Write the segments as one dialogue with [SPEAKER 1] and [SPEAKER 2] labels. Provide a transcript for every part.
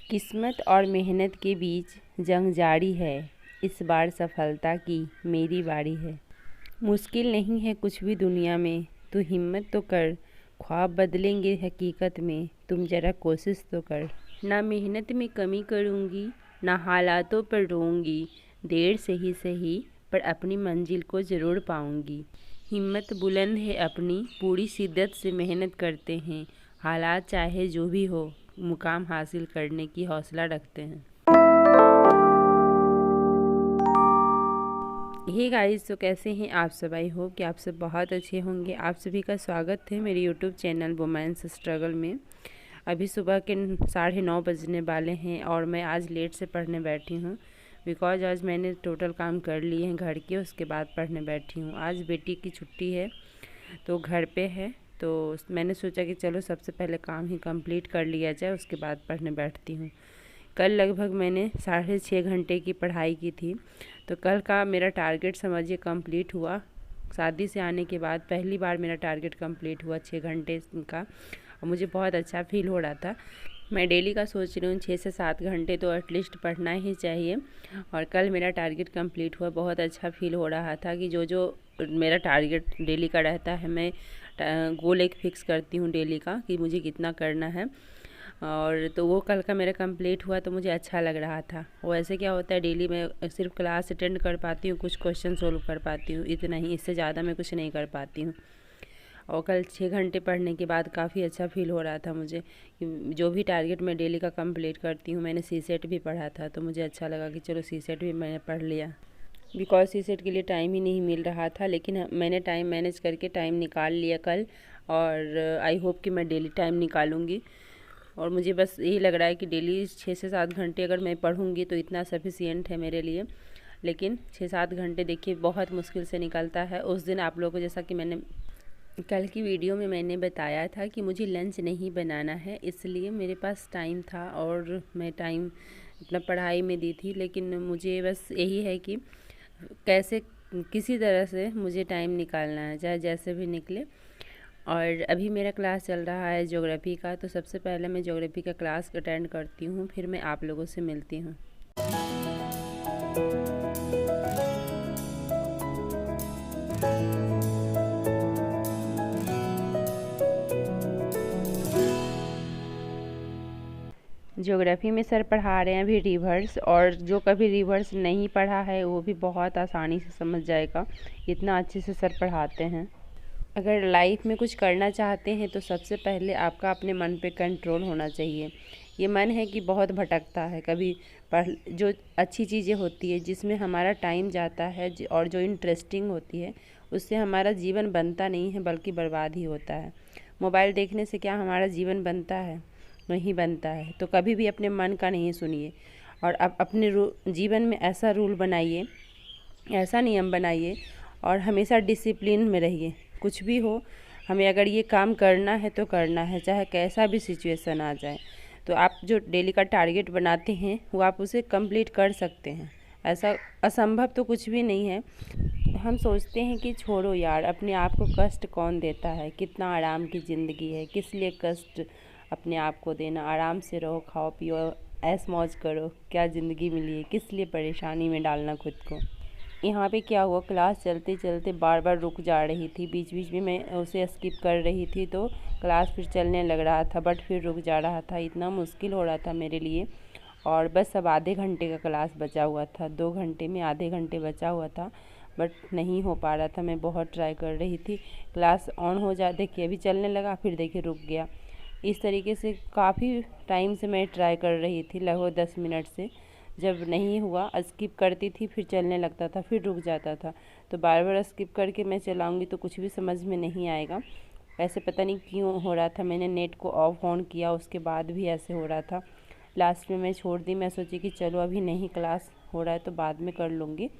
[SPEAKER 1] किस्मत और मेहनत के बीच जंग जारी है। इस बार सफलता की मेरी बारी है। मुश्किल नहीं है कुछ भी दुनिया में, तू हिम्मत तो कर। ख्वाब बदलेंगे हकीकत में, तुम ज़रा कोशिश तो कर। ना मेहनत में कमी करूँगी, ना हालातों पर रोऊंगी। देर से ही सही, पर अपनी मंजिल को ज़रूर पाऊँगी। हिम्मत बुलंद है अपनी, पूरी शिद्दत से मेहनत करते हैं। हालात चाहे जो भी हो, मुकाम हासिल करने की हौसला रखते हैं। हे गाइस, तो कैसे हैं आप सब? आई होप कि आप सब बहुत अच्छे होंगे। आप सभी का स्वागत है मेरे यूट्यूब चैनल वुमेन्स स्ट्रगल में। अभी सुबह के 9:30 बजने वाले हैं और मैं आज लेट से पढ़ने बैठी हूँ, बिकॉज आज मैंने टोटल काम कर लिए हैं घर के, उसके बाद पढ़ने बैठी हूँ। आज बेटी की छुट्टी है तो घर पे है, तो मैंने सोचा कि चलो सबसे पहले काम ही कंप्लीट कर लिया जाए, उसके बाद पढ़ने बैठती हूँ। कल लगभग मैंने 6.5 घंटे की पढ़ाई की थी, तो कल का मेरा टारगेट समझिए कंप्लीट हुआ। शादी से आने के बाद पहली बार मेरा टारगेट कंप्लीट हुआ 6 घंटे का, और मुझे बहुत अच्छा फील हो रहा था। मैं डेली का सोच रही हूँ 6 से 7 घंटे तो एटलीस्ट पढ़ना ही चाहिए, और कल मेरा टारगेट कंप्लीट हुआ। बहुत अच्छा फील हो रहा था कि जो मेरा टारगेट डेली का रहता है, मैं गोल एक फ़िक्स करती हूँ डेली का कि मुझे कितना करना है, और तो वो कल का मेरा कंप्लीट हुआ तो मुझे अच्छा लग रहा था। वैसे क्या होता है, डेली मैं सिर्फ क्लास अटेंड कर पाती हूँ, कुछ क्वेश्चन सोल्व कर पाती हूँ, इतना ही, इससे ज़्यादा मैं कुछ नहीं कर पाती हूँ। और कल 6 घंटे पढ़ने के बाद काफ़ी अच्छा फील हो रहा था मुझे कि जो भी टारगेट मैं डेली का कंप्लीट करती हूँ। मैंने सीसेट भी पढ़ा था, तो मुझे अच्छा लगा कि चलो सीसेट भी मैंने पढ़ लिया, बिकॉज सीसेट के लिए टाइम ही नहीं मिल रहा था, लेकिन मैंने टाइम मैनेज करके टाइम निकाल लिया कल, और आई होप कि मैं डेली टाइम निकालूंगी। और मुझे बस यही लग रहा है कि डेली 6 से 7 घंटे अगर मैं पढ़ूंगी तो इतना सफिशिएंट है मेरे लिए। लेकिन 6-7 घंटे देखिए बहुत मुश्किल से निकलता है। उस दिन आप लोगों को, जैसा कि मैंने कल की वीडियो में मैंने बताया था कि मुझे लंच नहीं बनाना है, इसलिए मेरे पास टाइम था और मैं टाइम अपना पढ़ाई में दी थी। लेकिन मुझे बस यही है कि कैसे किसी तरह से मुझे टाइम निकालना है, चाहे जैसे भी निकले। और अभी मेरा क्लास चल रहा है ज्योग्राफी का, तो सबसे पहले मैं ज्योग्राफी का क्लास अटेंड करती हूँ, फिर मैं आप लोगों से मिलती हूँ। ज्योग्राफी में सर पढ़ा रहे हैं अभी रिवर्स, और जो कभी रिवर्स नहीं पढ़ा है वो भी बहुत आसानी से समझ जाएगा, इतना अच्छे से सर पढ़ाते हैं। अगर लाइफ में कुछ करना चाहते हैं तो सबसे पहले आपका अपने मन पे कंट्रोल होना चाहिए। ये मन है कि बहुत भटकता है, कभी पढ़ जो अच्छी चीज़ें होती है जिसमें हमारा टाइम जाता है और जो इंटरेस्टिंग होती है, उससे हमारा जीवन बनता नहीं है बल्कि बर्बाद ही होता है। मोबाइल देखने से क्या हमारा जीवन बनता है? नहीं बनता है। तो कभी भी अपने मन का नहीं सुनिए, और अब अपने जीवन में ऐसा रूल बनाइए, ऐसा नियम बनाइए, और हमेशा डिसिप्लिन में रहिए। कुछ भी हो, हमें अगर ये काम करना है तो करना है, चाहे कैसा भी सिचुएशन आ जाए। तो आप जो डेली का टारगेट बनाते हैं वो आप उसे कंप्लीट कर सकते हैं। ऐसा असंभव तो कुछ भी नहीं है। हम सोचते हैं कि छोड़ो यार, अपने आप को कष्ट कौन देता है, कितना आराम की ज़िंदगी है, किस लिए कष्ट अपने आप को देना। आराम से रहो, खाओ पियो, ऐश मौज करो, क्या ज़िंदगी मिली है, किस लिए परेशानी में डालना खुद को। यहाँ पे क्या हुआ, क्लास चलते चलते बार बार रुक जा रही थी, बीच बीच में मैं उसे स्किप कर रही थी, तो क्लास फिर चलने लग रहा था बट फिर रुक जा रहा था। इतना मुश्किल हो रहा था मेरे लिए। और बस अब आधे घंटे का क्लास बचा हुआ था, 2 घंटे में आधे घंटे बचा हुआ था, बट नहीं हो पा रहा था। मैं बहुत ट्राई कर रही थी, क्लास ऑन हो जा, देखिए अभी चलने लगा, फिर देखिए रुक गया। इस तरीके से काफ़ी टाइम से मैं ट्राई कर रही थी, लगभग 10 मिनट से। जब नहीं हुआ, स्किप करती थी, फिर चलने लगता था, फिर रुक जाता था। तो बार बार स्किप करके मैं चलाऊंगी तो कुछ भी समझ में नहीं आएगा। ऐसे पता नहीं क्यों हो रहा था। मैंने नेट को ऑफ ऑन किया, उसके बाद भी ऐसे हो रहा था। लास्ट में मैं छोड़ दी। मैं सोची कि चलो अभी नहीं क्लास हो रहा है तो बाद में कर लूँगी।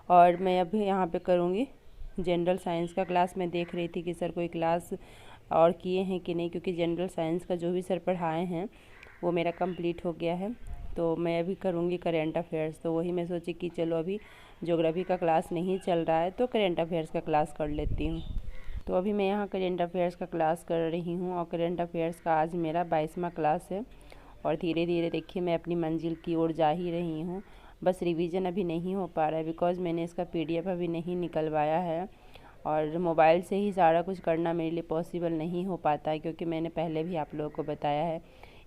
[SPEAKER 1] और मैं अभी यहाँ पे करूँगी जनरल साइंस का क्लास। मैं देख रही थी कि सर कोई क्लास और किए हैं कि नहीं, क्योंकि जनरल साइंस का जो भी सर पढ़ाए हैं वो मेरा कंप्लीट हो गया है। तो मैं अभी करूँगी करेंट अफेयर्स। तो वही मैं सोची कि चलो अभी ज्योग्राफी का क्लास नहीं चल रहा है तो करेंट अफेयर्स का क्लास कर लेती हूँ। तो अभी मैं यहाँ करेंट अफेयर्स का क्लास कर रही हूँ, और करेंट अफेयर्स का आज मेरा 22वां क्लास है। और धीरे धीरे देखिए मैं अपनी मंजिल की ओर जा ही रही हूँ। बस रिवीजन अभी नहीं हो पा रहा है बिकॉज़ मैंने इसका PDF अभी नहीं निकलवाया है, और मोबाइल से ही सारा कुछ करना मेरे लिए पॉसिबल नहीं हो पाता है, क्योंकि मैंने पहले भी आप लोगों को बताया है,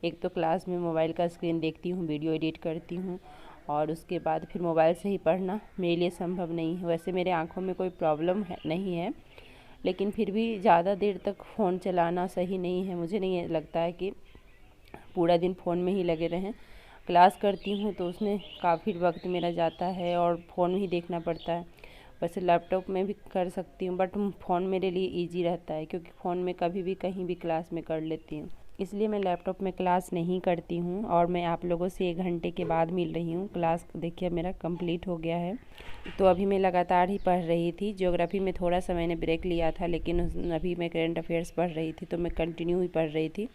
[SPEAKER 1] एक तो क्लास में मोबाइल का स्क्रीन देखती हूँ, वीडियो एडिट करती हूँ, और उसके बाद फिर मोबाइल से ही पढ़ना मेरे लिए संभव नहीं है। वैसे मेरे आँखों में कोई प्रॉब्लम नहीं है, लेकिन फिर भी ज़्यादा देर तक फ़ोन चलाना सही नहीं है। मुझे नहीं लगता है कि पूरा दिन फ़ोन में ही लगे रहें। क्लास करती हूँ तो उसमें काफ़ी वक्त मेरा जाता है और फ़ोन ही देखना पड़ता है। वैसे लैपटॉप में भी कर सकती हूँ, बट फ़ोन मेरे लिए ईजी रहता है, क्योंकि फ़ोन में कभी भी कहीं भी क्लास में कर लेती हूँ। इसलिए मैं लैपटॉप में क्लास नहीं करती हूँ, और मैं आप लोगों से 1 घंटे के बाद मिल रही हूँ। क्लास देखिए मेरा कंप्लीट हो गया है। तो अभी मैं लगातार ही पढ़ रही थी। ज्योग्राफी में थोड़ा सा मैंने ब्रेक लिया था, लेकिन अभी मैं करंट अफेयर्स पढ़ रही थी, तो मैं कंटिन्यू ही पढ़ रही थी।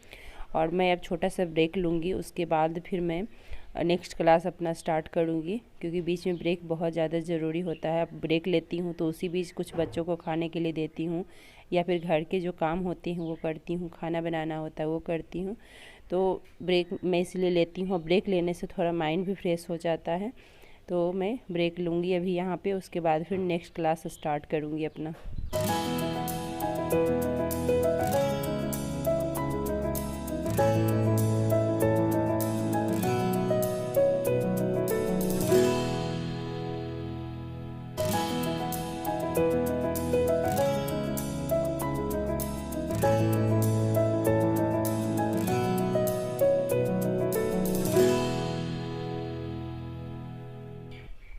[SPEAKER 1] और मैं अब छोटा सा ब्रेक लूँगी, उसके बाद फिर मैं नेक्स्ट क्लास अपना स्टार्ट करूँगी, क्योंकि बीच में ब्रेक बहुत ज़्यादा ज़रूरी होता है। अब ब्रेक लेती हूँ तो उसी बीच कुछ बच्चों को खाने के लिए देती हूँ, या फिर घर के जो काम होते हैं वो करती हूँ, खाना बनाना होता है वो करती हूँ। तो ब्रेक मैं इसलिए लेती हूँ। ब्रेक लेने से थोड़ा माइंड भी फ्रेश हो जाता है। तो मैं ब्रेक लूँगी अभी यहाँ पे, उसके बाद फिर नेक्स्ट क्लास स्टार्ट करूँगी अपना।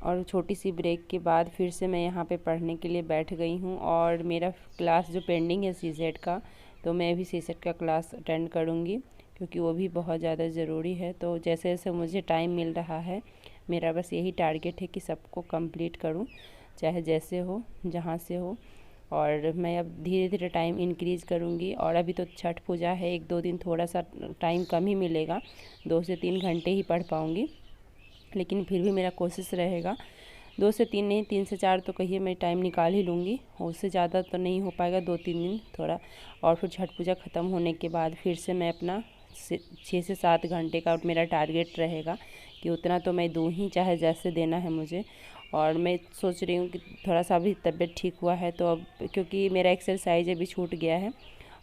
[SPEAKER 1] और छोटी सी ब्रेक के बाद फिर से मैं यहाँ पे पढ़ने के लिए बैठ गई हूँ। और मेरा क्लास जो पेंडिंग है CSET का, तो मैं अभी CSET का क्लास अटेंड करूँगी, क्योंकि वो भी बहुत ज़्यादा ज़रूरी है। तो जैसे जैसे मुझे टाइम मिल रहा है, मेरा बस यही टारगेट है कि सबको कंप्लीट करूँ, चाहे जैसे हो, जहाँ से हो। और मैं अब धीरे धीरे टाइम इंक्रीज़ करूँगी। और अभी तो छठ पूजा है, 1-2 दिन थोड़ा सा टाइम कम ही मिलेगा, 2 से 3 घंटे ही पढ़ पाऊँगी, लेकिन फिर भी मेरा कोशिश रहेगा 2 से 3 नहीं, 3 से 4 तो कहिए मैं टाइम निकाल ही लूँगी। उससे ज़्यादा तो नहीं हो पाएगा, 2-3 दिन थोड़ा। और फिर छठ पूजा ख़त्म होने के बाद फिर से मैं अपना 6 से 7 घंटे का मेरा टारगेट रहेगा कि उतना तो मैं दूँ ही, चाहे जैसे देना है मुझे। और मैं सोच रही हूँ कि थोड़ा सा अभी तबीयत ठीक हुआ है, तो अब क्योंकि मेरा एक्सरसाइज अभी छूट गया है,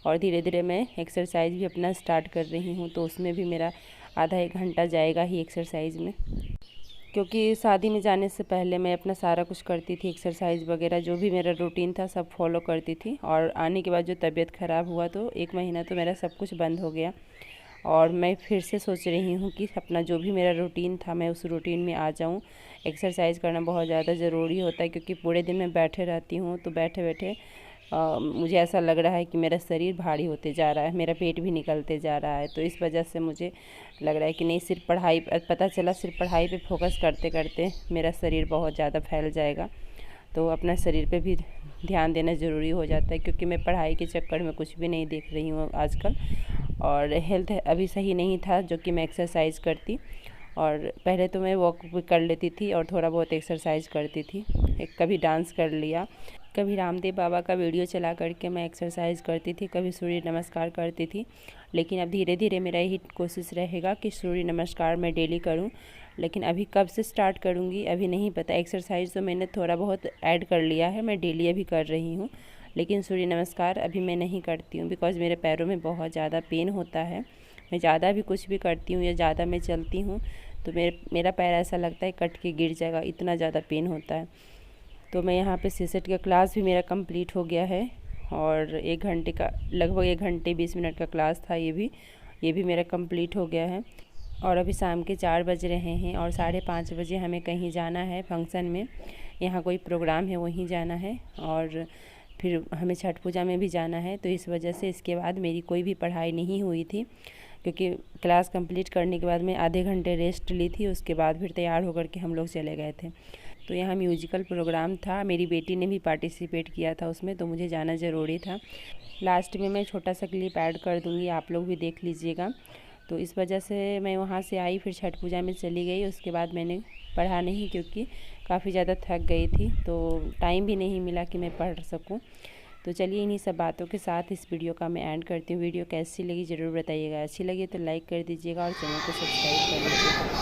[SPEAKER 1] और धीरे धीरे मैं एक्सरसाइज भी अपना स्टार्ट कर रही हूँ, तो उसमें भी मेरा आधा 1 घंटा जाएगा ही एक्सरसाइज में। क्योंकि शादी में जाने से पहले मैं अपना सारा कुछ करती थी, एक्सरसाइज वगैरह जो भी मेरा रूटीन था सब फॉलो करती थी। और आने के बाद जो तबीयत ख़राब हुआ, तो 1 महीना तो मेरा सब कुछ बंद हो गया। और मैं फिर से सोच रही हूँ कि अपना जो भी मेरा रूटीन था, मैं उस रूटीन में आ जाऊँ। एक्सरसाइज करना बहुत ज़्यादा ज़रूरी होता है, क्योंकि पूरे दिन मैं बैठे रहती हूँ, तो बैठे बैठे मुझे ऐसा लग रहा है कि मेरा शरीर भारी होते जा रहा है, मेरा पेट भी निकलते जा रहा है। तो इस वजह से मुझे लग रहा है कि नहीं, सिर्फ पढ़ाई, पता चला सिर्फ पढ़ाई पे फोकस करते करते मेरा शरीर बहुत ज़्यादा फैल जाएगा। तो अपना शरीर पे भी ध्यान देना ज़रूरी हो जाता है, क्योंकि मैं पढ़ाई के चक्कर में कुछ भी नहीं देख रही हूँ आजकल। और हेल्थ अभी सही नहीं था जो कि मैं एक्सरसाइज करती। और पहले तो मैं वॉक भी कर लेती थी और थोड़ा बहुत एक्सरसाइज करती थी, कभी डांस कर लिया, कभी रामदेव बाबा का वीडियो चला करके मैं एक्सरसाइज करती थी, कभी सूर्य नमस्कार करती थी। लेकिन अब धीरे धीरे मेरा यही कोशिश रहेगा कि सूर्य नमस्कार मैं डेली करूं। लेकिन अभी कब से स्टार्ट करूंगी अभी नहीं पता। एक्सरसाइज तो मैंने थोड़ा बहुत ऐड कर लिया है, मैं डेली अभी कर रही हूँ, लेकिन सूर्य नमस्कार अभी मैं नहीं करती हूँ, बिकॉज़ मेरे पैरों में बहुत ज़्यादा पेन होता है। मैं ज़्यादा भी कुछ भी करती हूँ या ज़्यादा मैं चलती हूँ तो मेरा पैर ऐसा लगता है कट के गिर जाएगा, इतना ज़्यादा पेन होता है। तो मैं यहाँ पे CSET का क्लास भी मेरा कंप्लीट हो गया है, और 1 घंटे का, लगभग 1 घंटे 20 मिनट का क्लास था, ये भी मेरा कंप्लीट हो गया है। और अभी शाम के 4 बज रहे हैं और 5:30 बजे हमें कहीं जाना है फंक्शन में, यहाँ कोई प्रोग्राम है वहीं जाना है, और फिर हमें छठ पूजा में भी जाना है। तो इस वजह से इसके बाद मेरी कोई भी पढ़ाई नहीं हुई थी, क्योंकि क्लास कंप्लीट करने के बाद मैं आधे घंटे रेस्ट ली थी, उसके बाद फिर तैयार होकर के हम लोग चले गए थे। तो यहाँ म्यूजिकल प्रोग्राम था, मेरी बेटी ने भी पार्टिसिपेट किया था उसमें, तो मुझे जाना ज़रूरी था। लास्ट में मैं छोटा सा क्लिप ऐड कर दूँगी, आप लोग भी देख लीजिएगा। तो इस वजह से मैं वहाँ से आई, फिर छठ पूजा में चली गई। उसके बाद मैंने पढ़ा नहीं, क्योंकि काफ़ी ज़्यादा थक गई थी, तो टाइम भी नहीं मिला कि मैं पढ़ सकूँ। तो चलिए इन्हीं सब बातों के साथ इस वीडियो का मैं एंड करती हूँ। वीडियो कैसी लगी ज़रूर बताइएगा। अच्छी लगी तो लाइक कर दीजिएगा और चैनल को सब्सक्राइब कर लीजिएगा।